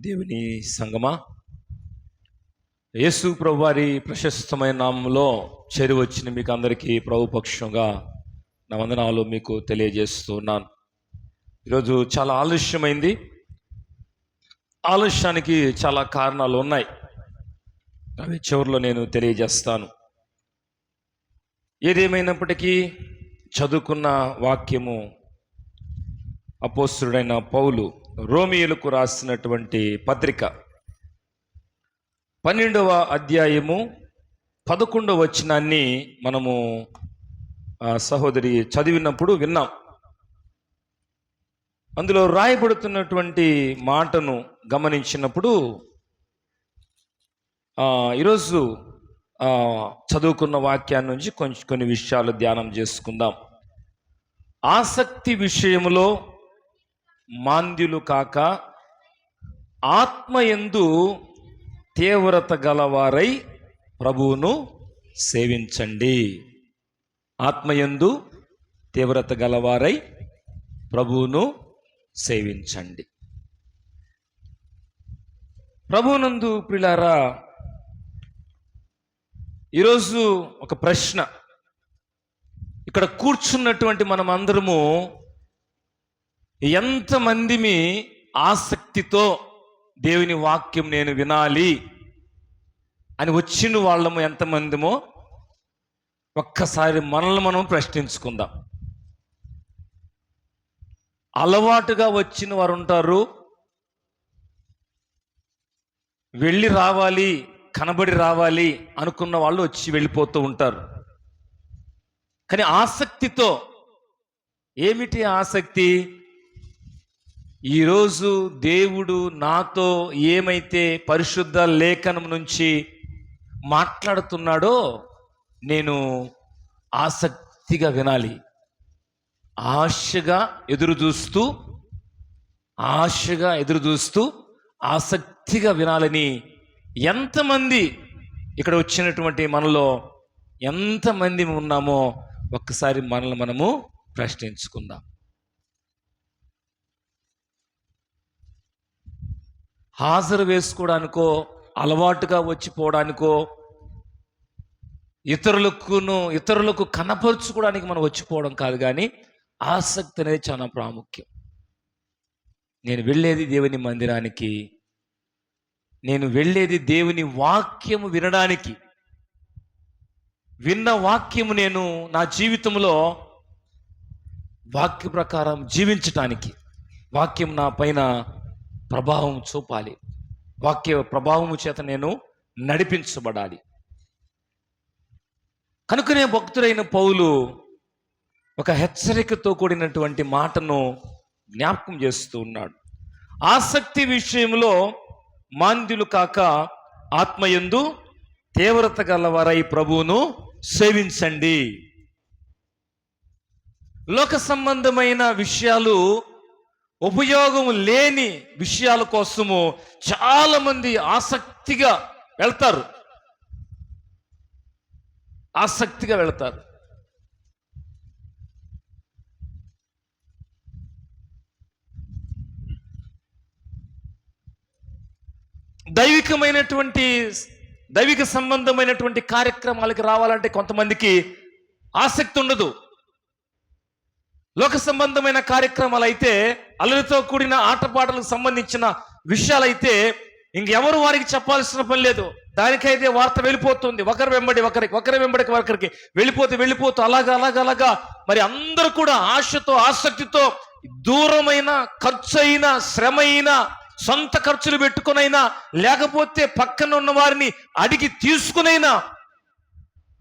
దేవుని సంగమా, యేసు ప్రభు వారి ప్రశస్తమైన నామంలో చేరి వచ్చిన మీకు అందరికీ ప్రభుపక్షంగా నా వందనాలు మీకు తెలియజేస్తున్నాను. ఈరోజు చాలా ఆలస్యమైంది. ఆలస్యానికి చాలా కారణాలు ఉన్నాయి, అవి చివరిలో నేను తెలియజేస్తాను. ఏదేమైనప్పటికీ చదువుకున్న వాక్యము అపోస్తలుడైన పౌలు రోమియోలకు రాసినటువంటి పత్రిక 12వ అధ్యాయము 11వ వచనాన్ని మనము సహోదరి చదివినప్పుడు విన్నాం. అందులో రాయబడుతున్నటువంటి మాటను గమనించినప్పుడు ఈరోజు చదువుకున్న వాక్యాన్ని నుంచి కొన్ని విషయాలు ధ్యానం చేసుకుందాం. ఆసక్తి విషయములో మాంద్యులు కాక ఆత్మయందు తీవ్రత గలవారై ప్రభువును సేవించండి. ఆత్మయందు తీవ్రత గలవారై ప్రభువును సేవించండి. ప్రభువునందు ప్రియులారా, ఈరోజు ఒక ప్రశ్న. ఇక్కడ కూర్చున్నటువంటి మనం అందరము ఎంతమందిమి ఆసక్తితో దేవుని వాక్యం నేను వినాలి అని వచ్చిన వాళ్ళము ఎంతమందిమో ఒక్కసారి మనల్ని మనం ప్రశ్నించుకుందాం. అలవాటుగా వచ్చిన వారు ఉంటారు, వెళ్ళి రావాలి, కనబడి రావాలి అనుకున్న వాళ్ళు వచ్చి వెళ్ళిపోతూ ఉంటారు. కానీ ఆసక్తితో, ఏమిటి ఆసక్తి? ఈరోజు దేవుడు నాతో ఏమైతే పరిశుద్ధ లేఖనం నుంచి మాట్లాడుతున్నాడో నేను ఆసక్తిగా వినాలి, ఆశగా ఎదురు చూస్తూ ఆసక్తిగా వినాలని ఎంతమంది ఇక్కడ వచ్చినటువంటి మనలో ఎంతమంది ఉన్నామో ఒక్కసారి మనల్ని మనము ప్రశ్నించుకుందాం. హాజరు వేసుకోవడానికో, అలవాటుగా వచ్చిపోవడానికో, ఇతరులకు కనపరుచుకోవడానికి మనం వచ్చిపోవడం కాదు, కానీ ఆసక్తి అనేది చాలా ప్రాముఖ్యం. నేను వెళ్ళేది దేవుని మందిరానికి, నేను వెళ్ళేది దేవుని వాక్యము వినడానికి, విన్న వాక్యము నేను నా జీవితంలో వాక్య ప్రకారం జీవించటానికి, వాక్యం నా పైన ప్రభావం చూపాలి, వాక్య ప్రభావము చేత నేను నడిపించబడాలి. కనుకనే భక్తుడైన పౌలు ఒక హెచ్చరికతో కూడినటువంటి మాటను జ్ఞాపకం చేస్తూ ఉన్నాడు. ఆసక్తి విషయంలో మాంద్యులు కాక ఆత్మయందు తీవ్రత గలవారై ప్రభువును సేవించండి. లోక సంబంధమైన విషయాలు, ఉపయోగం లేని విషయాల కోసము చాలా మంది ఆసక్తిగా వెళ్తారు. దైవిక సంబంధమైనటువంటి కార్యక్రమాలకు రావాలంటే కొంతమందికి ఆసక్తి ఉండదు. లోక సంబంధమైన కార్యక్రమాలు అయితే, అల్లరితో కూడిన ఆటపాటలకు సంబంధించిన విషయాలైతే ఇంకెవరు వారికి చెప్పాల్సిన పని లేదు. దానికైతే వార్త వెళ్ళిపోతుంది, ఒకరి వెంబడి ఒకరికి వెళ్ళిపోతూ అలాగా మరి అందరూ కూడా ఆశతో, ఆసక్తితో దూరమైన, ఖర్చైన, శ్రమైన, సొంత ఖర్చులు పెట్టుకునైనా, లేకపోతే పక్కన ఉన్న వారిని అడిగి తీసుకునైనా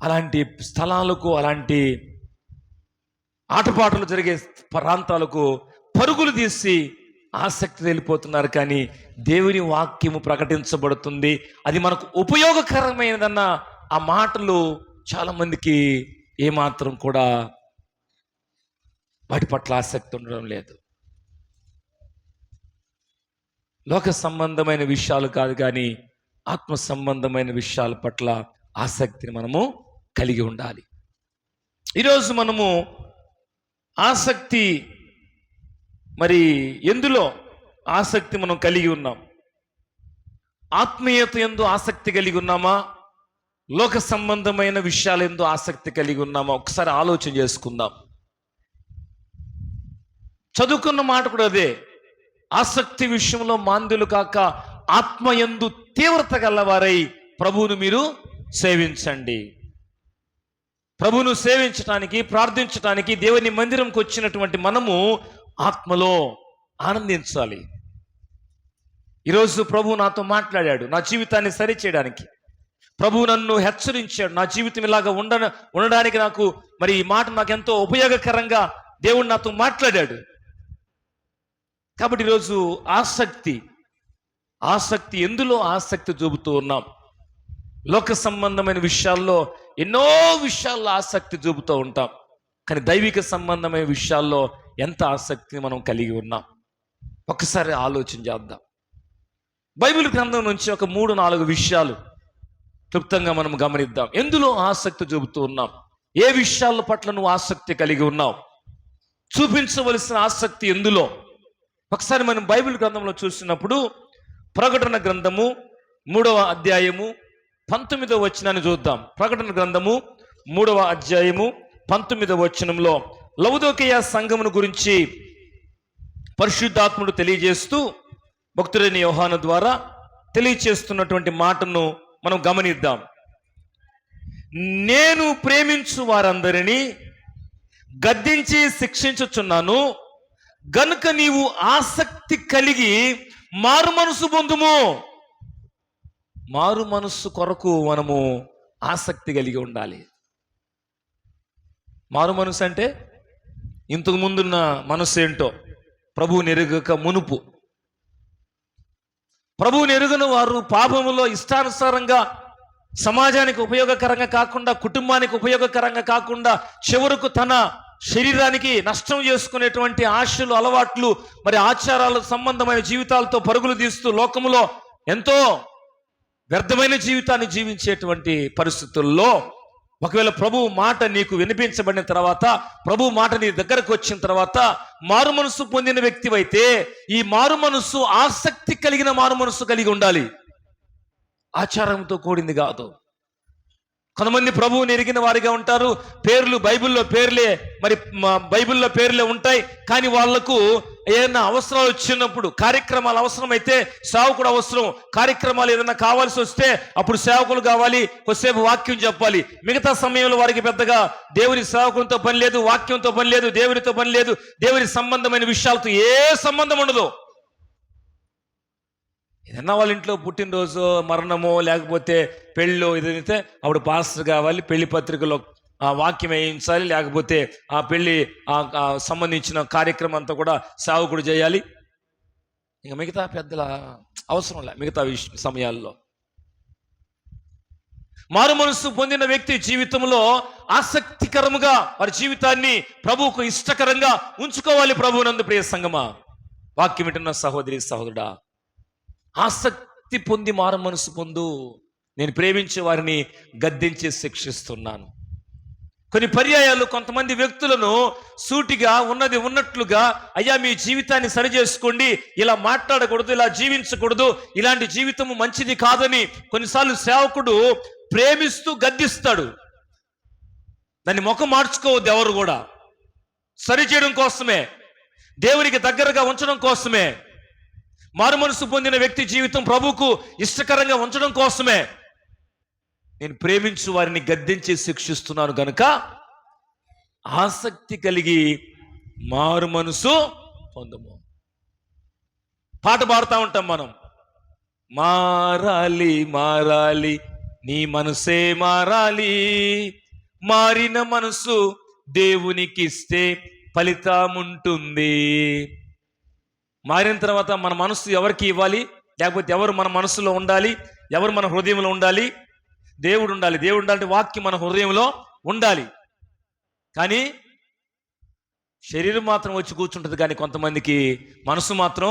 అలాంటి స్థలాలకు, అలాంటి ఆటపాటలు జరిగే ప్రాంతాలకు పరుగులు తీసి ఆసక్తి వెళ్ళిపోతున్నారు. కానీ దేవుని వాక్యము ప్రకటించబడుతుంది, అది మనకు ఉపయోగకరమైనదన్న ఆ మాటలు చాలా మందికి ఏమాత్రం కూడా వాటి పట్ల ఆసక్తి ఉండడం లేదు. లోక సంబంధమైన విషయాలు కాదు, కానీ ఆత్మ సంబంధమైన విషయాల పట్ల ఆసక్తిని మనము కలిగి ఉండాలి. ఈరోజు మనము ఆసక్తి, మరి ఎందులో ఆసక్తి మనం కలిగి ఉన్నాం? ఆత్మీయత యందు ఆసక్తి కలిగి ఉన్నామా, లోక సంబంధమైన విషయాల యందు ఆసక్తి కలిగి ఉన్నామా? ఒకసారి ఆలోచన చేసుకుందాం. చదువుకున్న మాట కూడా అదే, ఆసక్తి విషయంలో మాంద్యులు కాక ఆత్మయందు తీవ్రత గలవారై ప్రభువును మీరు సేవించండి. ప్రభువును సేవించటానికి, ప్రార్థించటానికి దేవుని మందిరంకి వచ్చినటువంటి మనము ఆత్మలో ఆనందించాలి. ఈరోజు ప్రభువు నాతో మాట్లాడాడు, నా జీవితాన్ని సరిచేయడానికి. ప్రభువు నన్ను హెచ్చరించాడు, నా జీవితం ఇలాగా ఉండడానికి నాకు మరి ఈ మాట నాకు ఎంతో ఉపయోగకరంగా దేవుడు నాతో మాట్లాడాడు. కాబట్టి ఈరోజు ఆసక్తి ఎందులో ఆసక్తి చూపుతూ ఉన్నాం? లోక సంబంధమైన విషయాల్లో ఎన్నో విషయాల్లో ఆసక్తి చూపుతూ ఉంటాం, కానీ దైవిక సంబంధమైన విషయాల్లో ఎంత ఆసక్తిని మనం కలిగి ఉన్నాం? ఒకసారి ఆలోచన చేద్దాం. బైబిల్ గ్రంథం నుంచి ఒక 3-4 విషయాలు క్లుప్తంగా మనం గమనిద్దాం. ఎందులో ఆసక్తి చూపుతూ ఉన్నాం? ఏ విషయాల పట్ల నువ్వు ఆసక్తి కలిగి ఉన్నావు? చూపించవలసిన ఆసక్తి ఎందులో? ఒకసారి మనం బైబిల్ గ్రంథంలో చూసినప్పుడు ప్రకటన గ్రంథము 3వ అధ్యాయము 19వ వచనాన్ని చూద్దాం. ప్రకటన గ్రంథము 3వ అధ్యాయము 19వ వచనంలో లవొదికయ సంఘమును గురించి పరిశుద్ధాత్ముడు తెలియజేస్తూ భక్తుడైన యోహాను ద్వారా తెలియచేస్తున్నటువంటి మాటను మనం గమనిద్దాం. నేను ప్రేమించు వారందరినీ గద్దించి శిక్షించుచున్నాను, గనుక నీవు ఆసక్తి కలిగి మారు మనసు పొందుము. మారు మనస్సు కొరకు మనము ఆసక్తి కలిగి ఉండాలి. మారు మనసు అంటే ఇంతకు ముందున్న మనసు ఏంటో ప్రభువుని ఎరుగక మునుపు. ప్రభువుని ఎరుగని వారు పాపములో ఇష్టానుసారంగా సమాజానికి ఉపయోగకరంగా కాకుండా, కుటుంబానికి ఉపయోగకరంగా కాకుండా, చివరకు తన శరీరానికి నష్టం చేసుకునేటువంటి ఆశలు, అలవాట్లు, మరి ఆచారాలు సంబంధమైన జీవితాలతో పరుగులు తీస్తూ లోకములో ఎంతో వ్యర్థమైన జీవితాన్ని జీవించేటువంటి పరిస్థితుల్లో ఒకవేళ ప్రభు మాట నీకు వినిపించబడిన తర్వాత, ప్రభు మాట నీ దగ్గరకు వచ్చిన తర్వాత మారు మనసు పొందిన వ్యక్తివైతే ఈ మారు మనసు ఆసక్తి కలిగిన మారు మనసు కలిగి ఉండాలి, ఆచారంతో కూడింది కాదు. కొంతమంది ప్రభువుని ఎరిగిన వారిగా ఉంటారు, పేర్లు బైబిల్లో పేర్లే ఉంటాయి, కానీ వాళ్లకు ఏదైనా అవసరాలు వచ్చినప్పుడు, కార్యక్రమాలు అవసరమైతే సేవకుడు అవసరం, కార్యక్రమాలు ఏదైనా కావాల్సి వస్తే అప్పుడు సేవకులు కావాలి, కొద్దిసేపు వాక్యం చెప్పాలి. మిగతా సమయంలో వారికి పెద్దగా దేవుని సేవకులతో పని లేదు, వాక్యంతో పని లేదు, దేవునితో పని లేదు, దేవుని సంబంధమైన విషయాలతో ఏ సంబంధం ఉండదు. ఏదన్నా వాళ్ళ ఇంట్లో పుట్టినరోజు, మరణమో, లేకపోతే పెళ్ళో ఏదైతే అప్పుడు పాస్టర్ కావాలి, పెళ్లి పత్రికలో వాక్యం వేయించాలి, లేకపోతే ఆ పెళ్లి సంబంధించిన కార్యక్రమం అంతా కూడా సేవకుడు చేయాలి. ఇక మిగతా పెద్దల అవసరం లే. మిగతా సమయాల్లో మారు మనసు పొందిన వ్యక్తి జీవితంలో ఆసక్తికరముగా వారి జీవితాన్ని ప్రభువుకు ఇష్టకరంగా ఉంచుకోవాలి. ప్రభువునందు ప్రియ సంగమా, వాక్యం వింటున్న సహోదరి సహోదరుడా, ఆసక్తి పొంది మారు మనసు పొందు. నేను ప్రేమించే వారిని గద్దించి శిక్షిస్తున్నాను. కొన్ని పర్యాయాలు కొంతమంది వ్యక్తులను సూటిగా ఉన్నది ఉన్నట్లుగా, అయ్యా మీ జీవితాన్ని సరి చేసుకోండి, ఇలా మాట్లాడకూడదు, ఇలా జీవించకూడదు, ఇలాంటి జీవితము మంచిది కాదని కొన్నిసార్లు సేవకుడు ప్రేమిస్తూ గద్దిస్తాడు. దాన్ని ముఖం మార్చుకోవద్దు ఎవరు కూడా. సరిచేయడం కోసమే, దేవునికి దగ్గరగా ఉంచడం కోసమే, మారు మనసు పొందిన వ్యక్తి జీవితం ప్రభువుకు ఇష్టకరంగా ఉంచడం కోసమే నేను ప్రేమించు వారిని గద్దించి శిక్షిస్తున్నాను గనుక ఆసక్తి కలిగి మారు మనసు పొందము. పాట పాడుతూ ఉంటాం మనం, మారాలి మారాలి నీ మనసే మారాలి, మారిన మనసు దేవునికి ఇస్తే ఫలితం ఉంటుంది. మారిన తర్వాత మన మనసు ఎవరికి ఇవ్వాలి, లేకపోతే ఎవరు మన మనసులో ఉండాలి, ఎవరు మన హృదయంలో ఉండాలి? దేవుడు ఉండాలి. దేవుడు ఉండాలంటే వాక్యం మన హృదయంలో ఉండాలి. కానీ శరీరం మాత్రం వచ్చి కూర్చుంటుంది, కానీ కొంతమందికి మనసు మాత్రం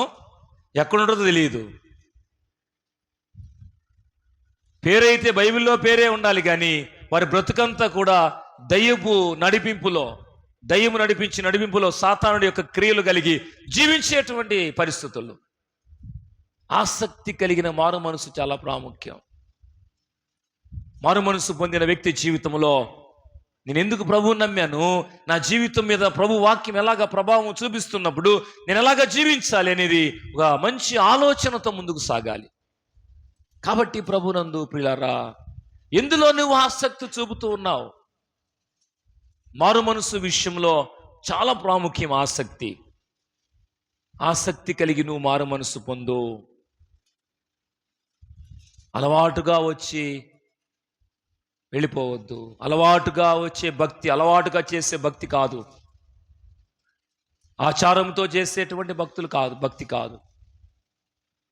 ఎక్కడుంటుందో తెలియదు. పేరైతే బైబిల్లో పేరే ఉండాలి, కానీ వారి బ్రతుకంతా కూడా దయ్యపు నడిపింపులో సాతానుడి యొక్క క్రియలు కలిగి జీవించేటువంటి పరిస్థితులు. ఆసక్తి కలిగిన మారు మనసు చాలా ప్రాముఖ్యం. మారు మనసు పొందిన వ్యక్తి జీవితంలో నేను ఎందుకు ప్రభువుని నమ్మాను, నా జీవితం మీద ప్రభు వాక్యం ఎలాగ ప్రభావం చూపిస్తున్నప్పుడు నేను ఎలాగ జీవించాలి అనేది ఒక మంచి ఆలోచనతో ముందుకు సాగాలి. కాబట్టి ప్రభునందు ప్రియులారా, ఎందులో నువ్వు ఆసక్తి చూపుతూ ఉన్నావు? మారు మనసు విషయంలో చాలా ప్రాముఖ్యం ఆసక్తి. ఆసక్తి కలిగి నువ్వు మారు మనసు పొందు. అలవాటుగా వచ్చి వెళ్ళిపోవద్దు. అలవాటుగా వచ్చే భక్తి, అలవాటుగా చేసే భక్తి కాదు. ఆచారంతో చేసేటువంటి భక్తి కాదు.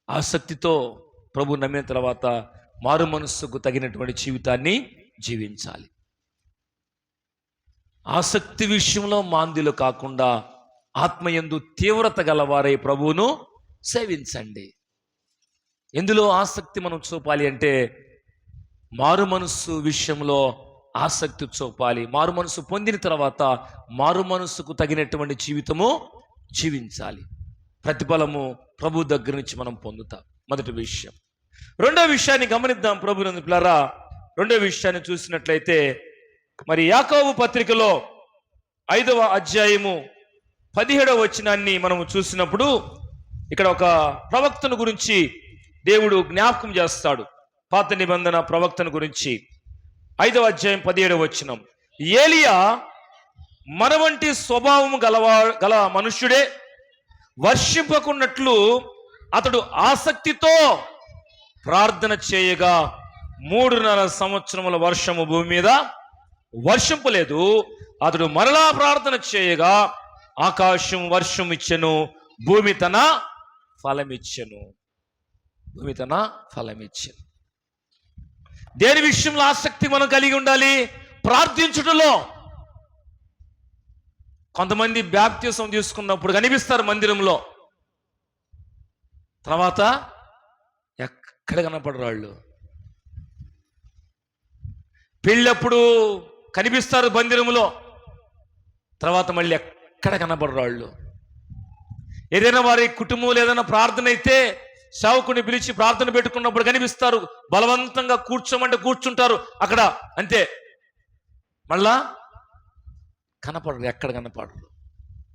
ఆసక్తితో ప్రభు నమ్మిన తర్వాత మారు మనస్సుకు తగినటువంటి జీవితాన్ని జీవించాలి. ఆసక్తి విషయంలో మాంద్యులు కాకుండా ఆత్మయందు తీవ్రత గలవారై ప్రభువును సేవించండి. ఎందులో ఆసక్తి మనం చూపాలి అంటే మారు మనస్సు విషయంలో ఆసక్తి చూపాలి. మారు మనసు పొందిన తర్వాత మారు మనస్సుకు తగినటువంటి జీవితము జీవించాలి. ప్రతిఫలము ప్రభు దగ్గర నుంచి మనం పొందుతాం. మొదటి విషయం. రెండో విషయాన్ని గమనిద్దాం ప్రభునందు పిల్లరా. రెండో విషయాన్ని చూసినట్లయితే మరి యాకోబు పత్రికలో 5వ అధ్యాయము 17వ వచనాన్ని మనము చూసినప్పుడు ఇక్కడ ఒక ప్రవక్తను గురించి దేవుడు జ్ఞాపకం చేస్తాడు. పాత నిబంధన ప్రవక్తను గురించి 5వ అధ్యాయం 17వ వచనం. ఏలియా మన వంటి స్వభావము గల మనుష్యుడే, వర్షింపకున్నట్లు అతడు ఆసక్తితో ప్రార్థన చేయగా 3.5 సంవత్సరముల వర్షము భూమి మీద వర్షింపలేదు. అతడు మరలా ప్రార్థన చేయగా ఆకాశం వర్షం ఇచ్చెను, భూమి తన ఫలమిచ్చెను. దేని విషయంలో ఆసక్తి మనం కలిగి ఉండాలి? ప్రార్థించుటలో. కొంతమంది బాప్తిసం తీసుకున్నప్పుడు కనిపిస్తారు మందిరంలో, తర్వాత ఎక్కడ కనపడరు వాళ్ళు. పెళ్ళప్పుడు కనిపిస్తారు మందిరంలో, తర్వాత మళ్ళీ ఎక్కడ కనపడరు వాళ్ళు. ఏదైనా వారి కుటుంబంలో ఏదైనా ప్రార్థన అయితే సేవకుని పిలిచి ప్రార్థన పెట్టుకున్నప్పుడు కనిపిస్తారు. బలవంతంగా కూర్చోమంటే కూర్చుంటారు అక్కడ, అంతే. మళ్ళా కనపడరు, ఎక్కడ కనపడరు.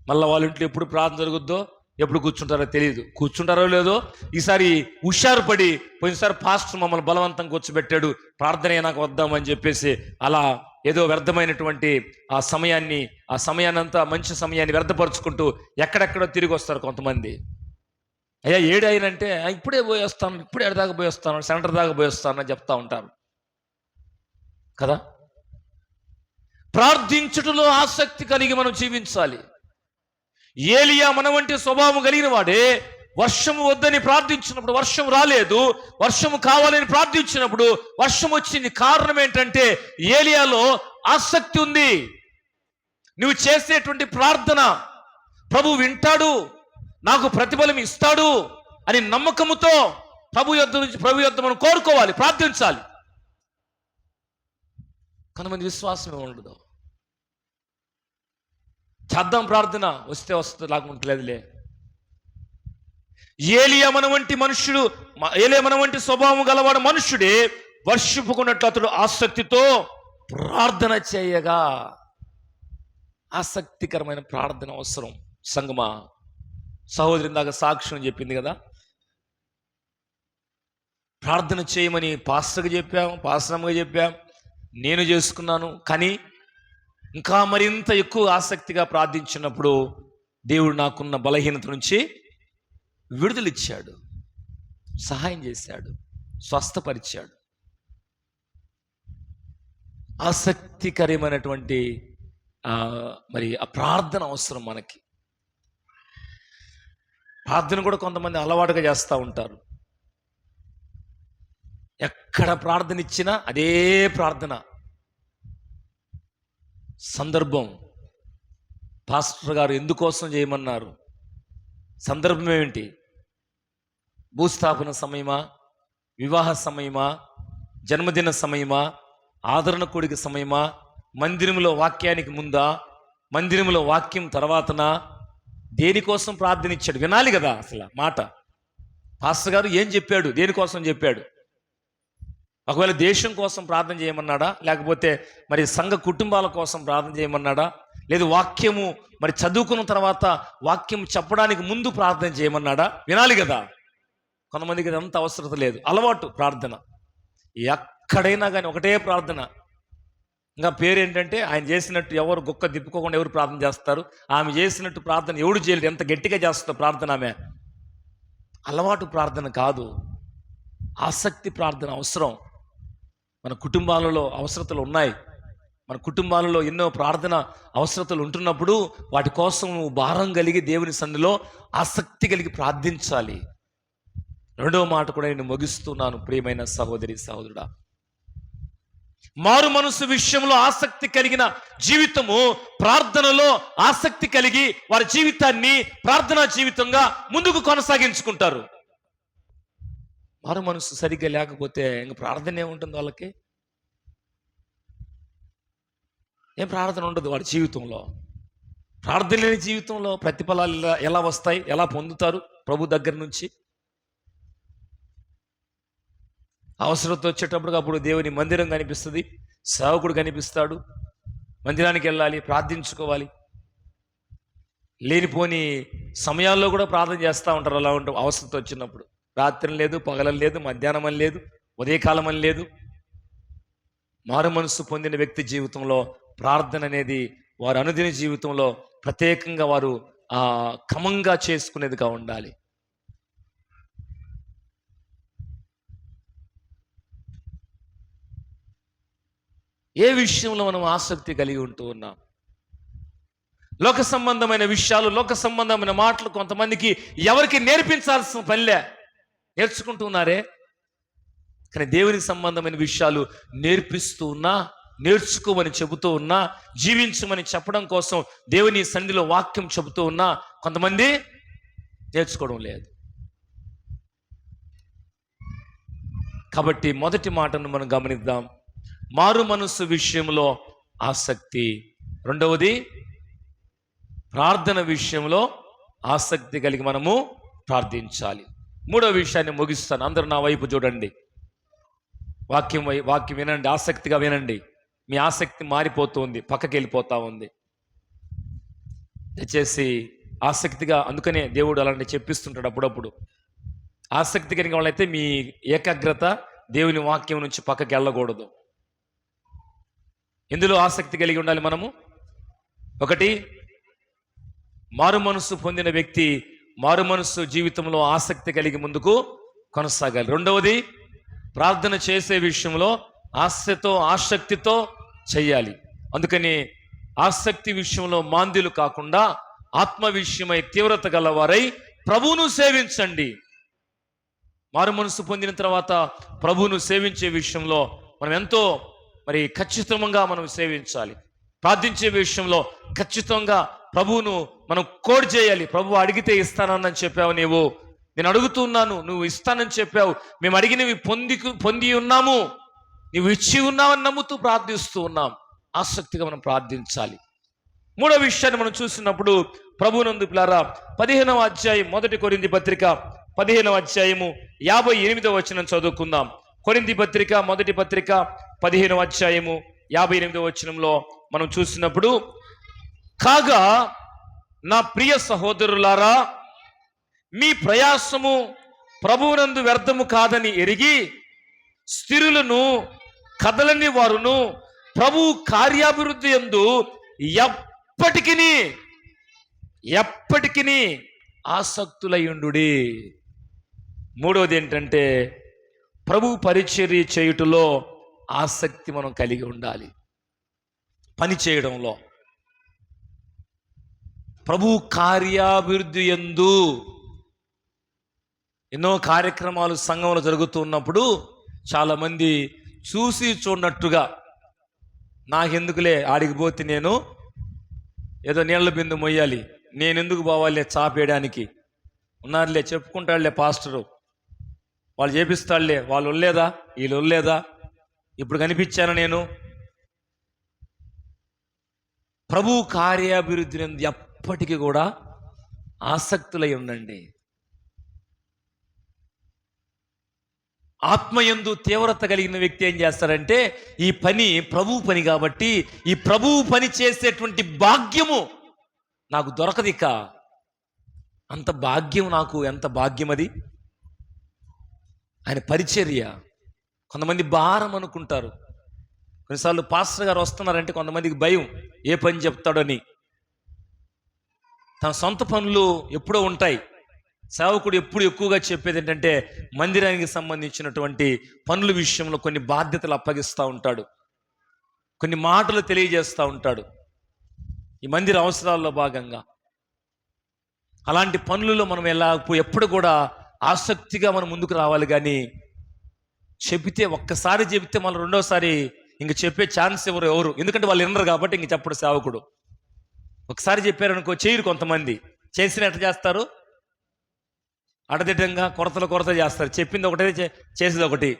మళ్ళీ వాళ్ళ ఇంట్లో ఎప్పుడు ప్రార్థన జరుగుద్దో, ఎప్పుడు కూర్చుంటారో తెలియదు. కూర్చుంటారో లేదో ఈసారి హుషారు పడి, పోయినసారి పాస్టర్ మమ్మల్ని బలవంతంగా కూర్చోబెట్టాడు, ప్రార్థన అయినాక వద్దామని చెప్పేసి అలా ఏదో వ్యర్థమైనటువంటి ఆ సమయాన్నంతా మంచి సమయాన్ని వ్యర్థపరుచుకుంటూ ఎక్కడెక్కడో తిరిగి వస్తారు కొంతమంది. అయ్యా ఏడాయనంటే ఇప్పుడే పోయేస్తాను, ఇప్పుడే ఎడదాకా పోయేస్తాను, సెంటర్ దాకా పోయేస్తాను అని చెప్తా ఉంటారు కదా. ప్రార్థించుటలో ఆసక్తి కలిగి మనం జీవించాలి. ఏలియా మన వంటి స్వభావం కలిగిన వాడే. వర్షము వద్దని ప్రార్థించినప్పుడు వర్షం రాలేదు, వర్షము కావాలని ప్రార్థించినప్పుడు వర్షం వచ్చింది. కారణం ఏంటంటే ఏలియాలో ఆసక్తి ఉంది. నువ్వు చేసేటువంటి ప్రార్థన ప్రభు వింటాడు, నాకు ప్రతిఫలం ఇస్తాడు అని నమ్మకముతో ప్రభు యొద్ద మనం కోరుకోవాలి, ప్రార్థించాలి. కొంతమంది విశ్వాసం ఉండదు. చేద్దాం ప్రార్థన, వస్తే వస్తుంది, లేకుంటలేదులే. ఏలియా మన వంటి స్వభావం గలవాడు మనుష్యుడే, వర్షింపుకున్నట్లు అతడు ఆసక్తితో ప్రార్థన చేయగా. ఆసక్తికరమైన ప్రార్థన అవసరం సంగమా. సహోదరి దాకా సాక్ష్యం చెప్పింది కదా, ప్రార్థన చేయమని పాస్టర్గా చెప్పాం, నేను చేసుకున్నాను. కానీ ఇంకా మరింత ఎక్కువ ఆసక్తిగా ప్రార్థించినప్పుడు దేవుడు నాకున్న బలహీనత నుంచి విడుదలిచ్చాడు, సహాయం చేశాడు, స్వస్థపరిచాడు. ఆసక్తికరమైనటువంటి మరి ఆ ప్రార్థన అవసరం మనకి. ప్రార్థన కూడా కొంతమంది అలవాటుగా చేస్తూ ఉంటారు. ఎక్కడ ప్రార్థన ఇచ్చినా అదే ప్రార్థన. సందర్భం, పాస్టర్ గారు ఎందుకోసం చేయమన్నారు, సందర్భం ఏమిటి? భూస్థాపన సమయమా, వివాహ సమయమా, జన్మదిన సమయమా, ఆదరణ కూడిక సమయమా, మందిరంలో వాక్యానికి ముందా, మందిరంలో వాక్యం తర్వాతనా? దేనికోసం ప్రార్థన ఇచ్చాడు? వినాలి కదా అసలు మాట. పాస్టర్ గారు ఏం చెప్పాడు, దేనికోసం చెప్పాడు? ఒకవేళ దేశం కోసం ప్రార్థన చేయమన్నాడా, లేకపోతే మరి సంఘ కుటుంబాల కోసం ప్రార్థన చేయమన్నాడా, లేదు వాక్యము మరి చదువుకున్న తర్వాత వాక్యం చెప్పడానికి ముందు ప్రార్థన చేయమన్నాడా? వినాలి కదా. కొంతమందికి ఇదంతా అవసరం లేదు, అలవాటు ప్రార్థన. ఎక్కడైనా కానీ ఒకటే ప్రార్థన. ఇంకా పేరేంటంటే ఆయన చేసినట్టు ఎవరు గుక్క తిప్పుకోకుండా ఎవరు ప్రార్థన చేస్తారు? ఆమె చేసినట్టు ప్రార్థన ఎవడు చేయలేడు, ఎంత గట్టిగా చేస్తుందో ప్రార్థన ఆమె. అలవాటు ప్రార్థన కాదు, ఆసక్తి ప్రార్థన అవసరం. మన కుటుంబాలలో అవసరతలు ఉన్నాయి, మన కుటుంబాలలో ఎన్నో ప్రార్థన అవసరతలు ఉంటున్నప్పుడు వాటి కోసం భారం కలిగి దేవుని సన్నిధిలో ఆసక్తి కలిగి ప్రార్థించాలి. రెండవ మాట కూడా నేను ముగిస్తున్నాను, ప్రియమైన సహోదరి సహోదరుడా. మారు మనసు విషయంలో ఆసక్తి కలిగిన జీవితము, ప్రార్థనలో ఆసక్తి కలిగి వారి జీవితాన్ని ప్రార్థనా జీవితంగా ముందుకు కొనసాగించుకుంటారు. మారు మనసు సరిగ్గా లేకపోతే ఇంక ప్రార్థన ఏముంటుంది వాళ్ళకి? ఏం ప్రార్థన ఉండదు వాడి జీవితంలో. ప్రార్థన లేని జీవితంలో ప్రతిఫలాలు ఎలా వస్తాయి, ఎలా పొందుతారు ప్రభు దగ్గర నుంచి? అవసరంతో వచ్చేటప్పుడు అప్పుడు దేవుని మందిరం కనిపిస్తుంది, సేవకుడు కనిపిస్తాడు, మందిరానికి వెళ్ళాలి, ప్రార్థించుకోవాలి. లేనిపోని సమయాల్లో కూడా ప్రార్థన చేస్తూ ఉంటారు. అలా ఉంటాం అవసరంతో వచ్చినప్పుడు. రాత్రి లేదు, పగలం లేదు, మధ్యాహ్నం అని లేదు, ఉదయకాలం అని లేదు. మారు మనసు పొందిన వ్యక్తి జీవితంలో ప్రార్థన అనేది వారు అనుదిన జీవితంలో ప్రత్యేకంగా వారు క్రమంగా చేసుకునేదిగా ఉండాలి. ఏ విషయంలో మనం ఆసక్తి కలిగి ఉంటూ ఉన్నాం? లోక సంబంధమైన విషయాలు, లోక సంబంధమైన మాటలు కొంతమందికి ఎవరికి నేర్పించాల్సిన పనిలే, నేర్చుకుంటూ ఉన్నారే. కానీ దేవునికి సంబంధమైన విషయాలు నేర్పిస్తూ ఉన్నా, నేర్చుకోమని చెబుతూ ఉన్నా, జీవించమని చెప్పడం కోసం దేవుని సన్నిధిలో వాక్యం చెబుతూ ఉన్నా కొంతమంది నేర్చుకోవడం లేదు. కాబట్టి మొదటి మాటను మనం గమనిద్దాం, మారు మనసు విషయంలో ఆసక్తి. రెండవది, ప్రార్థన విషయంలో ఆసక్తి కలిగి మనము ప్రార్థించాలి. మూడవ విషయాన్ని ముగిస్తాను, అందరూ నా వైపు చూడండి, వాక్యం వినండి, ఆసక్తిగా వినండి. మీ ఆసక్తి మారిపోతుంది, పక్కకి వెళ్ళిపోతా ఉంది. దయచేసి ఆసక్తిగా, అందుకనే దేవుడు అలాంటి చెప్పిస్తుంటాడు అప్పుడప్పుడు. ఆసక్తి కలిగిన వాళ్ళైతే మీ ఏకాగ్రత దేవుని వాక్యం నుంచి పక్కకి వెళ్ళకూడదు. ఎందులో ఆసక్తి కలిగి ఉండాలి మనము? ఒకటి, మారు మనసు పొందిన వ్యక్తి మారు మనసు జీవితంలో ఆసక్తి కలిగి ముందుకు కొనసాగాలి. రెండవది, ప్రార్థన చేసే విషయంలో ఆసక్తితో చేయాలి. అందుకని ఆసక్తి విషయంలో మాంద్యులు కాకుండా ఆత్మ విషయమై తీవ్రత గలవారై ప్రభువును సేవించండి. మారు మనసు పొందిన తర్వాత ప్రభువును సేవించే విషయంలో మనం ఎంతో ఖచ్చితంగా మనం సేవించాలి. ప్రార్థించే విషయంలో ఖచ్చితంగా ప్రభువును మనం కోడ్ చేయాలి. ప్రభువు అడిగితే ఇస్తానని చెప్పావు, నేను అడుగుతున్నాను, నువ్వు ఇస్తానని చెప్పావు, మేము అడిగినవి పొంది ఉన్నాము, నువ్వు ఇచ్చి ఉన్నావని నమ్ముతూ ప్రార్థిస్తూ ఉన్నాం. ఆసక్తిగా మనం ప్రార్థించాలి. మూడో విషయాన్ని మనం చూసినప్పుడు ప్రభువునందు పిల్లారా, 15వ అధ్యాయం, మొదటి కొరింథీ పత్రిక 15వ అధ్యాయము 58వ వచనం చదువుకుందాం. కొరింథీ పత్రిక, మొదటి పత్రిక 15వ అధ్యాయము 58వ వచనంలో మనం చూసినప్పుడు, కాగా నా ప్రియ సహోదరులారా, మీ ప్రయాసము ప్రభువునందు వ్యర్థము కాదని ఎరిగి స్థిరులను కదలని వారును ప్రభు కార్యాభివృద్ధి యందు ఎప్పటికీ ఆసక్తులయుండుడి. మూడవది ఏంటంటే, ప్రభు పరిచర్య చేయుటలో ఆసక్తి మనం కలిగి ఉండాలి. పని చేయడంలో ప్రభు కార్యాభివృద్ధి యందు ఎన్నో కార్యక్రమాలు సంఘంలో జరుగుతున్నప్పుడు చాలామంది చూసి చూడనట్టుగా, నాకెందుకులే ఆడికి పోతే, నేను ఏదో నీళ్ల బిందు మొయ్యాలి, నేనెందుకు పోవాలి చాపేయడానికి, ఉన్నారులే చెప్పుకుంటాడులే పాస్టరు, వాళ్ళు చేపిస్తాడులే, వాళ్ళు వల్లేదా వీళ్ళు వల్లేదా, ఇప్పుడు కనిపించాను నేను. ప్రభు కార్యాభివృద్ధిని ఎప్పటికీ కూడా ఆసక్తులై ఉండండి. ఆత్మయందు తీవ్రత కలిగిన వ్యక్తి ఏం చేస్తారంటే, ఈ పని ప్రభువు పని కాబట్టి ఈ ప్రభువు పని చేసేటువంటి భాగ్యము నాకు దొరకదిక. అంత భాగ్యం నాకు, ఎంత భాగ్యం అది! ఆయన పరిచర్య. కొంతమంది భారం అనుకుంటారు. కొన్నిసార్లు పాస్టర్ గారు వస్తున్నారంటే కొంతమందికి భయం, ఏ పని చెప్తాడని. తన సొంత పనులు ఎప్పుడో ఉంటాయి. సేవకుడు ఎప్పుడు ఎక్కువగా చెప్పేది ఏంటంటే, మందిరానికి సంబంధించినటువంటి పనుల విషయంలో కొన్ని బాధ్యతలు అప్పగిస్తూ ఉంటాడు, కొన్ని మాటలు తెలియజేస్తూ ఉంటాడు ఈ మందిర అవసరాల్లో భాగంగా. అలాంటి పనులలో మనం ఎప్పుడు కూడా ఆసక్తిగా మనం ముందుకు రావాలి. కానీ ఒక్కసారి చెబితే మళ్ళీ రెండోసారి ఇంక చెప్పే ఛాన్స్ ఎవరు, ఎందుకంటే వాళ్ళు వినరు కాబట్టి ఇంక చెప్పడు సేవకుడు. ఒకసారి చెప్పారనుకో చేయరు. కొంతమంది చేసిన ఎట్లా చేస్తారు, అడదిడ్డంగా కొరత చేస్తారు. చెప్పింది ఒకటే, చేసేది ఒకటి.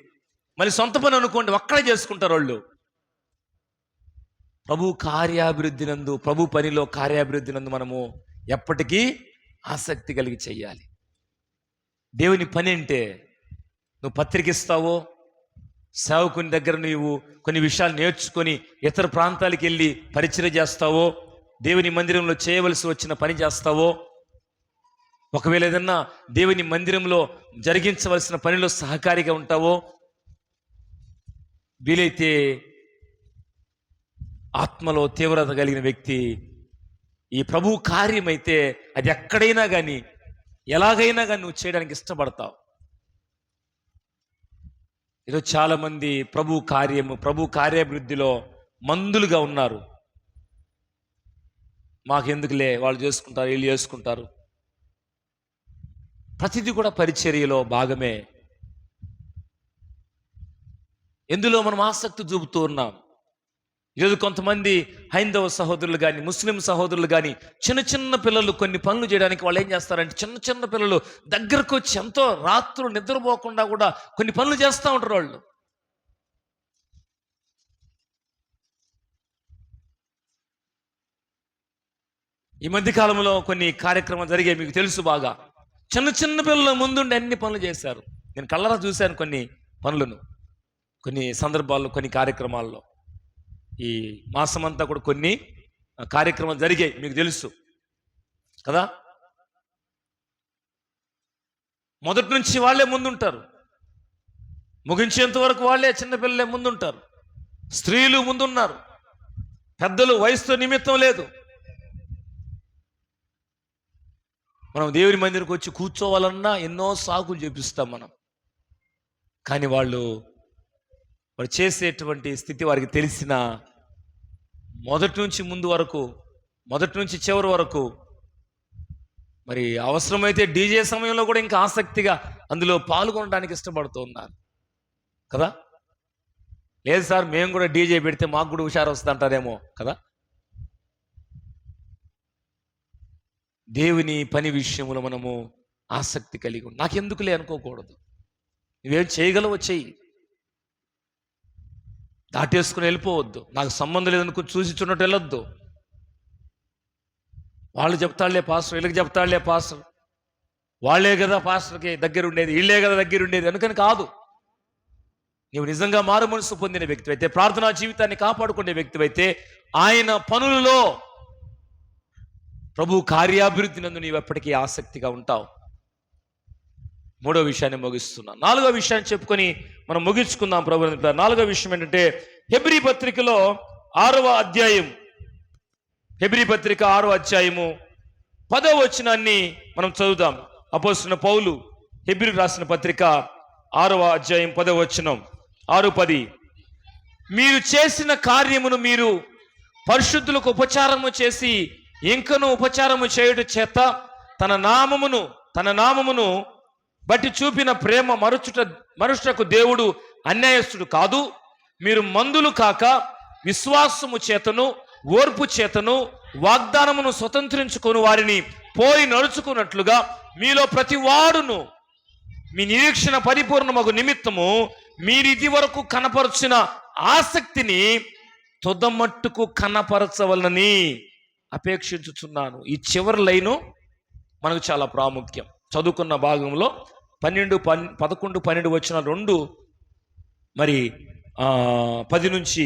మళ్ళీ సొంత పని అనుకోండి, ఒక్కడే చేసుకుంటారు వాళ్ళు. ప్రభు పనిలో కార్యాభివృద్ధి నందు మనము ఎప్పటికీ ఆసక్తి కలిగి చెయ్యాలి. దేవుని పని అంటే, నువ్వు పత్రిక ఇస్తావో, సేవకుని దగ్గర నువ్వు కొన్ని విషయాలు నేర్చుకొని ఇతర ప్రాంతాలకు వెళ్ళి పరిచయం చేస్తావో, దేవుని మందిరంలో చేయవలసి వచ్చిన పని చేస్తావో, ఒకవేళ ఏదన్నా దేవుని మందిరంలో జరిగించవలసిన పనిలో సహకారిగా ఉంటావో, వీలైతే ఆత్మలో తీవ్రత కలిగిన వ్యక్తి ఈ ప్రభు కార్యమైతే అది ఎక్కడైనా కానీ ఎలాగైనా కానీ నువ్వు చేయడానికి ఇష్టపడతావు. ఈరోజు చాలా మంది ప్రభు కార్యాభివృద్ధిలో మందులుగా ఉన్నారు. మాకెందుకులే, వాళ్ళు చేసుకుంటారు, వీళ్ళు చేసుకుంటారు. ప్రతిదీ కూడా పరిచర్యలో భాగమే. ఎందులో మనం ఆసక్తి చూపుతూ ఉన్నాం. ఈరోజు కొంతమంది హైందవ సహోదరులు కానీ, ముస్లిం సహోదరులు కానీ, చిన్న పిల్లలు కొన్ని పనులు చేయడానికి వాళ్ళు ఏం చేస్తారంటే, చిన్న పిల్లలు దగ్గరకు వచ్చి ఎంతో రాత్రులు నిద్రపోకుండా కూడా కొన్ని పనులు చేస్తూ ఉంటారు వాళ్ళు. ఈ మధ్య కాలంలో కొన్ని కార్యక్రమాలు జరిగాయి, మీకు తెలుసు బాగా. చిన్న పిల్లల ముందుండి అన్ని పనులు చేశారు. నేను కళ్ళరా చూశాను కొన్ని పనులను, కొన్ని సందర్భాల్లో, కొన్ని కార్యక్రమాల్లో. ఈ మాసమంతా కూడా కొన్ని కార్యక్రమాలు జరిగాయి, మీకు తెలుసు కదా. మొదటి నుంచి వాళ్ళే ముందుంటారు, ముగించేంత వరకు వాళ్ళే, చిన్నపిల్లలే ముందుంటారు. స్త్రీలు ముందున్నారు, పెద్దలు వయసుతో నిమిత్తం లేదు. మనం దేవుని మందిరికి వచ్చి కూర్చోవాలన్నా ఎన్నో సాకులు చూపిస్తాం మనం. కానీ వాళ్ళు చేసేటువంటి స్థితి వారికి తెలిసిన, మొదటి నుంచి చివరి వరకు మరి అవసరమైతే డీజే సమయంలో కూడా ఇంకా ఆసక్తిగా అందులో పాల్గొనడానికి ఇష్టపడుతూ ఉన్నారు కదా. లేదు సార్, మేము కూడా డీజే పెడితే మాకు కూడా హుషారు వస్తుంది అంటారేమో కదా. దేవుని పని విషయంలో మనము ఆసక్తి కలిగి నాకెందుకులే అనుకోకూడదు. నువ్వేం చేయగలవో చెయ్యి, దాటేసుకుని వెళ్ళిపోవద్దు. నాకు సంబంధం లేదనుకుని చూసి చూడటం వెళ్ళొద్దు. వాళ్ళు చెప్తాళ్లే పాస్టర్, వీళ్ళకి చెప్తాళ్లే పాస్టర్, వాళ్ళే కదా పాస్టర్కి దగ్గర ఉండేది, వీళ్ళే కదా దగ్గర ఉండేది అనుకని కాదు. నీవు నిజంగా మారు మనసు పొందిన వ్యక్తివైతే, ప్రార్థనా జీవితాన్ని కాపాడుకునే వ్యక్తివైతే, ఆయన పనులలో ప్రభు కార్యాభివృద్ధి నందు నీవు ఎప్పటికీ ఆసక్తిగా ఉంటావు. మూడో విషయాన్ని ముగిస్తున్నా. నాలుగో విషయాన్ని చెప్పుకొని మనం ముగించుకుందాం ప్రభు. నాలుగో విషయం ఏంటంటే, హెబ్రీ పత్రికలో 6వ అధ్యాయం, హెబ్రీ పత్రిక 6వ అధ్యాయము 10వ వచనాన్ని మనం చదువుదాం. అపోస్తలుడైన పౌలు హెబ్రీ రాసిన పత్రిక 6వ అధ్యాయం 10వ వచనం, 6:10. మీరు చేసిన కార్యమును మీరు పరిశుద్ధులకు ఉపచారము చేసి ఇంకను ఉపచారము చేయుట చేత తన నామమును బట్టి చూపిన ప్రేమ మరుచుటకు దేవుడు అన్యాయస్తుడు కాదు. మీరు మందులు కాక విశ్వాసము చేతను ఓర్పు చేతను వాగ్దానమును స్వతంత్రించుకొని వారిని పోయి నడుచుకున్నట్లుగా మీలో ప్రతి వాడును మీ నిరీక్షణ పరిపూర్ణమగు నిమిత్తము మీరు ఇది వరకు కనపరుచిన ఆసక్తిని తుదమట్టుకు కనపరచవలనని అపేక్షించుచున్నాను. ఈ చివరి లైను మనకు చాలా ప్రాముఖ్యం. చదువుకున్న భాగంలో 11, 12 వచ్చిన 2 మరి 10 నుంచి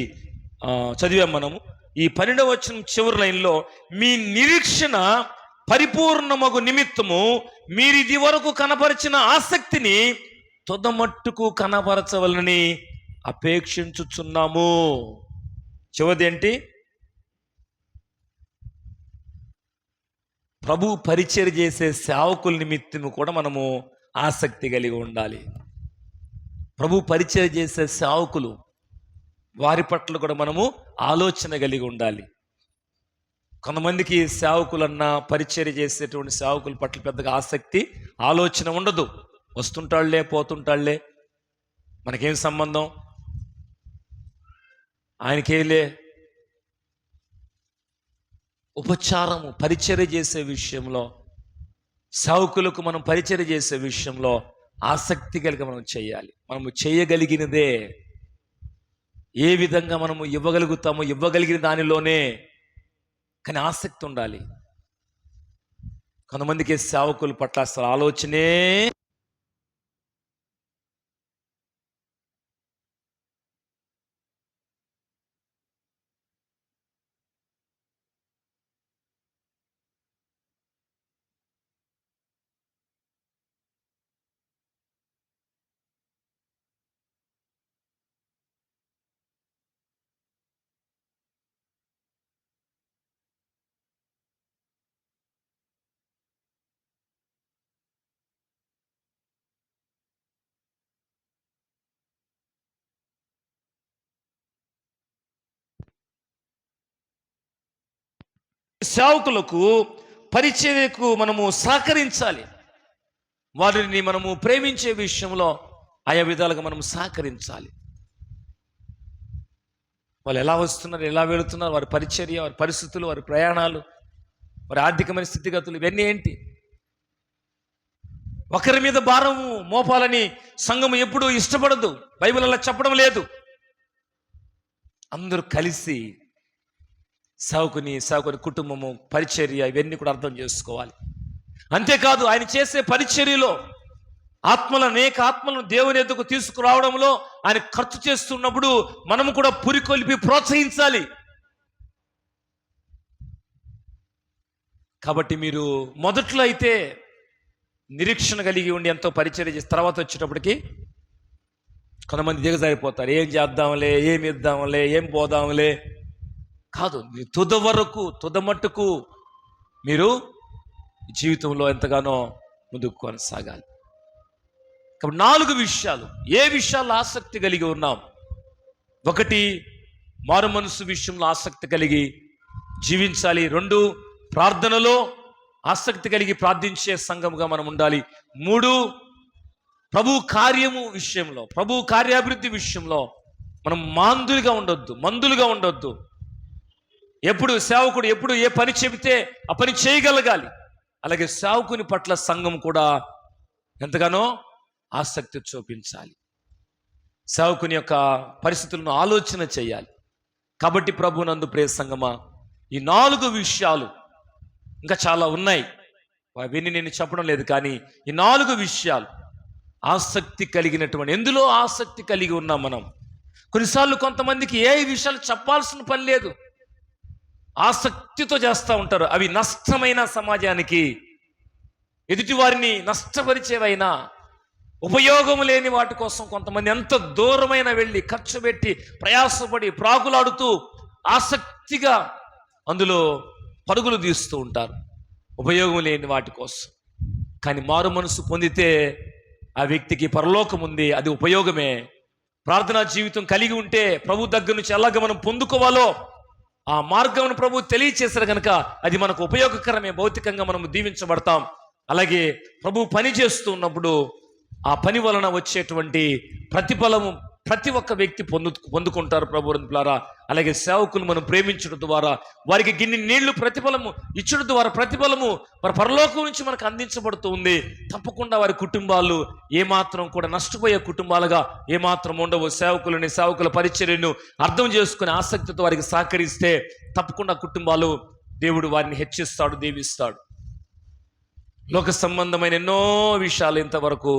చదివాం మనము. ఈ 12వ వచనం చివరి లైన్లో, మీ నిరీక్షణ పరిపూర్ణమగు నిమిత్తము మీరు ఇది వరకు కనపరిచిన ఆసక్తిని తుదమట్టుకు కనపరచవలని అపేక్షించుచున్నాము. చివరిది ఏంటి? ప్రభు పరిచర్య చేసే సేవకుల నిమిత్తము కూడా మనము ఆసక్తి కలిగి ఉండాలి. ప్రభు పరిచర్య చేసే సేవకులు, వారి పట్ల కూడా మనము ఆలోచన కలిగి ఉండాలి. కొంతమందికి సేవకులన్నా, పరిచర్య చేసేటువంటి సేవకుల పట్ల పెద్దగా ఆసక్తి, ఆలోచన ఉండదు. వస్తుంటాళ్లే, పోతుంటాళ్లే, మనకేం సంబంధం, ఆయనకేలే. ఉపచారము, పరిచర్య చేసే విషయంలో, సేవకులకు మనం పరిచర్య చేసే విషయంలో ఆసక్తి కలిగి మనం చేయాలి. మనము చేయగలిగినదే, ఏ విధంగా మనము ఇవ్వగలుగుతామో ఇవ్వగలిగిన దానిలోనే, కానీ ఆసక్తి ఉండాలి. కొంతమందికి సేవకుల పట్ల అసలు ఆలోచనే సేవకులకు, పరిచర్యకు మనము సహకరించాలి. వారిని మనము ప్రేమించే విషయంలో ఆయా విధాలుగా మనం సహకరించాలి. వాళ్ళు ఎలా వస్తున్నారు, ఎలా వెళుతున్నారు, వారి పరిచర్య, వారి పరిస్థితులు, వారి ప్రయాణాలు, వారి ఆర్థికమైన స్థితిగతులు, ఇవన్నీ ఏంటి? ఒకరి మీద భారము మోపాలని సంఘము ఎప్పుడూ ఇష్టపడదు. బైబిల్ అలా చెప్పడం లేదు. అందరూ కలిసి సేవకుని కుటుంబము, పరిచర్య, ఇవన్నీ కూడా అర్థం చేసుకోవాలి. అంతేకాదు, ఆయన చేసే పరిచర్యలో అనేక ఆత్మలను దేవుని ఎద్దుకు తీసుకురావడంలో ఆయన ఖర్చు చేస్తున్నప్పుడు మనము కూడా పురికొల్పి ప్రోత్సహించాలి. కాబట్టి మీరు మొదట్లో అయితే నిరీక్షణ కలిగి ఉండి ఎంతో పరిచర్య చేసి, తర్వాత వచ్చేటప్పటికి కొంతమంది దిగజారిపోతారు. ఏం చేద్దాంలే, ఏమి ఇద్దాంలే, ఏం పోదాంలే కాదు. తుదమట్టుకు మీరు జీవితంలో ఎంతగానో ముందుకు కొనసాగాలి. కాబట్టి 4 విషయాలు, ఏ విషయాల్లో ఆసక్తి కలిగి ఉన్నాం? 1, మారు మనసు విషయంలో ఆసక్తి కలిగి జీవించాలి. 2, ప్రార్థనలో ఆసక్తి కలిగి ప్రార్థించే సంఘముగా మనం ఉండాలి. 3, ప్రభు కార్యము విషయంలో, ప్రభు కార్యాభివృద్ధి విషయంలో మనం మందులుగా ఉండొద్దు. ఎప్పుడు సేవకుడు ఎప్పుడు ఏ పని చెబితే ఆ పని చేయగలగాలి. అలాగే సేవకుని పట్ల సంఘం కూడా ఎంతగానో ఆసక్తి చూపించాలి. సేవకుని యొక్క పరిస్థితులను ఆలోచన చేయాలి. కాబట్టి ప్రభునందు ప్రియ సంఘమా, ఈ 4 విషయాలు, ఇంకా చాలా ఉన్నాయి, అవన్నీ నేను చెప్పడం లేదు, కానీ ఈ 4 విషయాలు ఆసక్తి కలిగినటువంటి, ఎందులో ఆసక్తి కలిగి ఉన్నాం మనం. కొన్నిసార్లు కొంతమందికి ఏ విషయాలు చెప్పాల్సిన పని లేదు, ఆసక్తితో చేస్తూ ఉంటారు. అవి నష్టమైన సమాజానికి, ఎదుటి వారిని నష్టపరిచేవైనా, ఉపయోగం లేని వాటి కోసం కొంతమంది ఎంత దూరమైన వెళ్ళి ఖర్చు పెట్టి ప్రయాసపడి ప్రాకులాడుతూ ఆసక్తిగా అందులో పరుగులు తీస్తూ ఉంటారు, ఉపయోగం లేని వాటి కోసం. కానీ మారు మనసు పొందితే ఆ వ్యక్తికి పరలోకం ఉంది, అది ఉపయోగమే. ప్రార్థనా జీవితం కలిగి ఉంటే ప్రభు దగ్గర నుంచి ఎలాగ మనం పొందుకోవాలో ఆ మార్గమును ప్రభు తెలియచేశారు కనుక అది మనకు ఉపయోగకరమే. భౌతికంగా మనం దీవించబడతాం. అలాగే ప్రభు పని చేస్తూ ఉన్నప్పుడు ఆ పని వలన వచ్చేటువంటి ప్రతిఫలము ప్రతి ఒక్క వ్యక్తి పొందుకుంటారు ప్రభువులారా. అలాగే సేవకులు మనం ప్రేమించడం ద్వారా, వారికి గిన్ని నీళ్లు ప్రతిఫలము ఇచ్చడం ద్వారా ప్రతిఫలము మరి పరలోకం నుంచి మనకు అందించబడుతూ ఉంది. తప్పకుండా వారి కుటుంబాలు ఏమాత్రం కూడా నష్టపోయే కుటుంబాలుగా ఏమాత్రం ఉండవు. సేవకుల పరిచర్యను అర్థం చేసుకుని ఆసక్తితో వారికి సహకరిస్తే తప్పకుండా కుటుంబాలు దేవుడు వారిని హెచ్చిస్తాడు, దీవిస్తాడు. లోక సంబంధమైన ఎన్నో విషయాలు ఇంతవరకు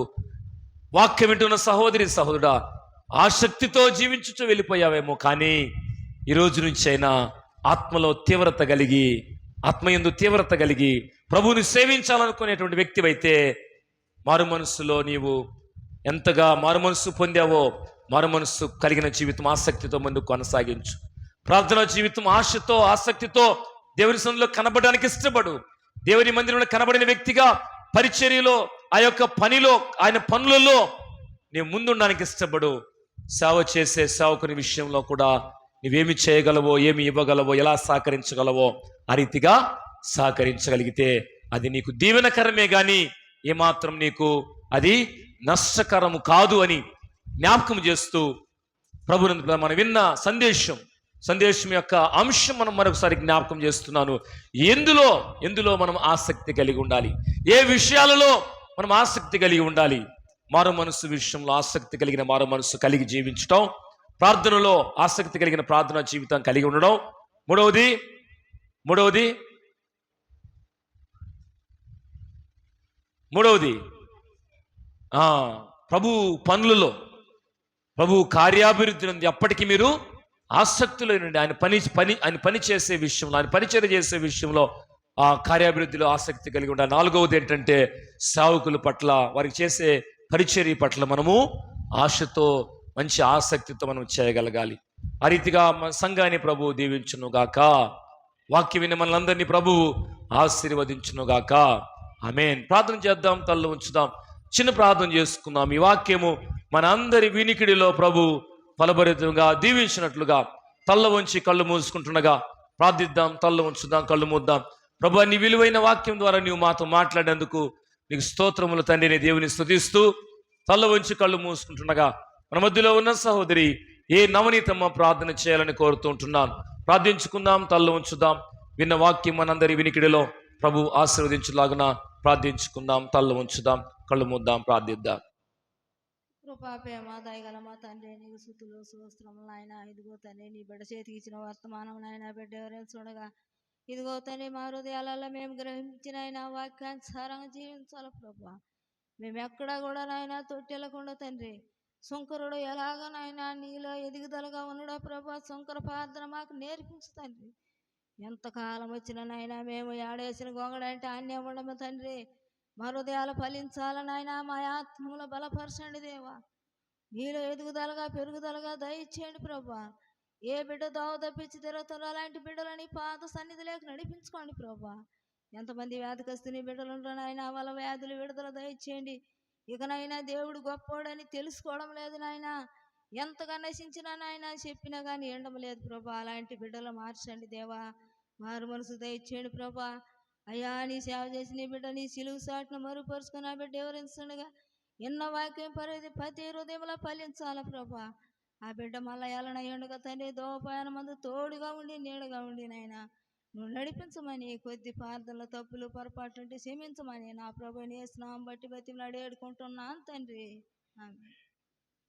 వాక్యం వింటున్న సహోదరి సహోదరుడా, ఆసక్తితో జీవించుచూ వెళ్ళిపోయావేమో, కానీ ఈ రోజు నుంచి అయినా ఆత్మలో తీవ్రత కలిగి, ఆత్మయందు తీవ్రత కలిగి ప్రభువుని సేవించాలనుకునేటువంటి వ్యక్తివైతే మారు మనస్సులో నీవు ఎంతగా మారు మనస్సు పొందావో, మారు మనస్సు కలిగిన జీవితం ఆసక్తితో ముందుకు కొనసాగించు. ప్రార్థనా జీవితం ఆశతో ఆసక్తితో దేవుని సన్నిధిలో కనబడడానికి ఇష్టపడు. దేవుని మందిరంలో కనబడిన వ్యక్తిగా పరిచర్యలో, ఆ యొక్క పనిలో, ఆయన పనులలో నీవు ముందుండడానికి ఇష్టపడు. సేవ చేసే సేవకుని విషయంలో కూడా నువ్వేమి చేయగలవో, ఏమి ఇవ్వగలవో, ఎలా సహకరించగలవో ఆ రీతిగా సహకరించగలిగితే అది నీకు దీవెనకరమే గాని ఏమాత్రం నీకు అది నష్టకరము కాదు అని జ్ఞాపకం చేస్తూ, ప్రభువుని మనం విన్న సందేశం యొక్క అంశం మనం మరొకసారి జ్ఞాపకం చేస్తున్నాను. ఎందులో మనం ఆసక్తి కలిగి ఉండాలి, ఏ విషయాలలో మనం ఆసక్తి కలిగి ఉండాలి. మారు మనస్సు విషయంలో ఆసక్తి కలిగిన మారు మనస్సు కలిగి జీవించటం, ప్రార్థనలో ఆసక్తి కలిగిన ప్రార్థనా జీవితం కలిగి ఉండడం. మూడవది ప్రభు పనులలో, ప్రభు కార్యాభివృద్ధి నుండి అప్పటికి మీరు ఆసక్తిలో నుండి ఆయన పని చేసే విషయంలో, ఆయన పరిచర్య చేసే విషయంలో ఆ కార్యాభివృద్ధిలో ఆసక్తి కలిగి ఉండాలి. నాలుగవది ఏంటంటే సేవకుల పట్ల, వారికి చేసే పరిచర్య పట్ల మనము ఆశతో, మంచి ఆసక్తితో మనం చేయగలగాలి. ఆ రీతిగా మన సంఘాన్ని ప్రభు దీవించును గాక. వాక్యం విని మనలందరినీ ప్రభు ఆశీర్వదించును గాక. ఆమేన్. ప్రార్థన చేద్దాం, తల్లు ఉంచుదాం, చిన్న ప్రార్థన చేసుకుందాం. ఈ వాక్యము మన అందరి వినికిడిలో ప్రభు ఫలభరితంగా దీవించినట్లుగా తల్ల వంచి కళ్ళు మూసుకుంటుండగా ప్రార్థిద్దాం. తల్ల ఉంచుదాం, కళ్ళు మూద్దాం. ప్రభు, నీ విలువైన వాక్యం ద్వారా నీవు మాతో మాట్లాడేందుకు నీకు స్తోత్రములు తండ్రి. దేవుని స్తుతిస్తూ తల్ల వంచి కళ్ళు మూసుకుంటుండగా మన మధ్యలో ఉన్న సహోదరి ఏ నవనీతమ్మ ప్రార్థన చేయాలని కోరుతూ ఉంటున్నాను. ప్రార్థించుకుందాం, తల్ల ఉంచుదాం. విన్న వాక్యం మనందరి వినికిడిలో ప్రభు ఆశీర్వదించులాగున ప్రార్థించుకుందాం. తల్ల ఉంచుదాం, కళ్ళు మూద్దాం, ప్రార్థిద్దాం. కృపా ప్రేమ దయగల మా తండ్రి, నీకు స్తుతులు స్తోత్రములు నాయన. ఇదిగో తండ్రి, నీ బిడ్డ చేతికి ఇచ్చిన వర్తమానం నాయన, బిడ్డ ఎవరైనా చూడగా ఇదిగో తండ్రి, మా హృదయాలలో మేము గ్రహించిన ఆయన వాక్యానుసారంగా జీవించాలి ప్రభా. మేము ఎక్కడా కూడా నాయన తొట్టెలకుండా తండ్రి, శంకరుడు ఎలాగనైనా నీలో ఎదుగుదలగా ఉన్నాడో ప్రభా, శంకర ప్రార్థన మాకు నేర్పించు తండ్రి. ఎంతకాలం వచ్చిన నాయన మేము ఏడేసిన గొంగడంటే అన్యం ఉండము తండ్రి. మా హృదయాలు ఫలించాలనైనా మా ఆత్మలో బలపరచండి దేవా. నీలో ఎదుగుదలగా పెరుగుదలగా దయచేయండి ప్రభా. ఏ బిడ్డ దోవ తప్పించి తిరుగుతారో అలాంటి బిడ్డలని పాత సన్నిధిలోకి నడిపించుకోండి ప్రభా. ఎంతమంది వ్యాధికస్తుని బిడ్డలు ఉంటారో నాయన, వాళ్ళ వ్యాధులు విడుదల దయచేయండి. ఇకనైనా దేవుడు గొప్పోడని తెలుసుకోవడం లేదు నాయన. ఎంతగా నశించినా నాయన చెప్పినా కానీ ఎండడం లేదు ప్రభా. అలాంటి బిడ్డలు మార్చండి దేవా. మారు మనసు దయచేయండి ప్రభా. అయ్యా, నీ సేవ చేసి నీ బిడ్డ నీ సిలువు సాటును మరుపరుచుకుని ఆ బిడ్డ ఎవరించండుగా ఎన్న వాక్యం ప్రతి హృదయంలో ఫలించాల ప్రభా. ఆ బిడ్డ మళ్ళా ఎలనయ్యుండగా తండ్రి, దోపాయన మందు తోడుగా ఉండి నీడగా ఉండి నాయనా నువ్వు నడిపించమని, కొద్ది ప్రార్థనలు తప్పులు పొరపాటు ఉంటే క్షమించమని నా ప్రభుని యేసు నామమున బట్టి బతిమలాడి వేడుకుంటున్నాను తండ్రి. ఆమేన్.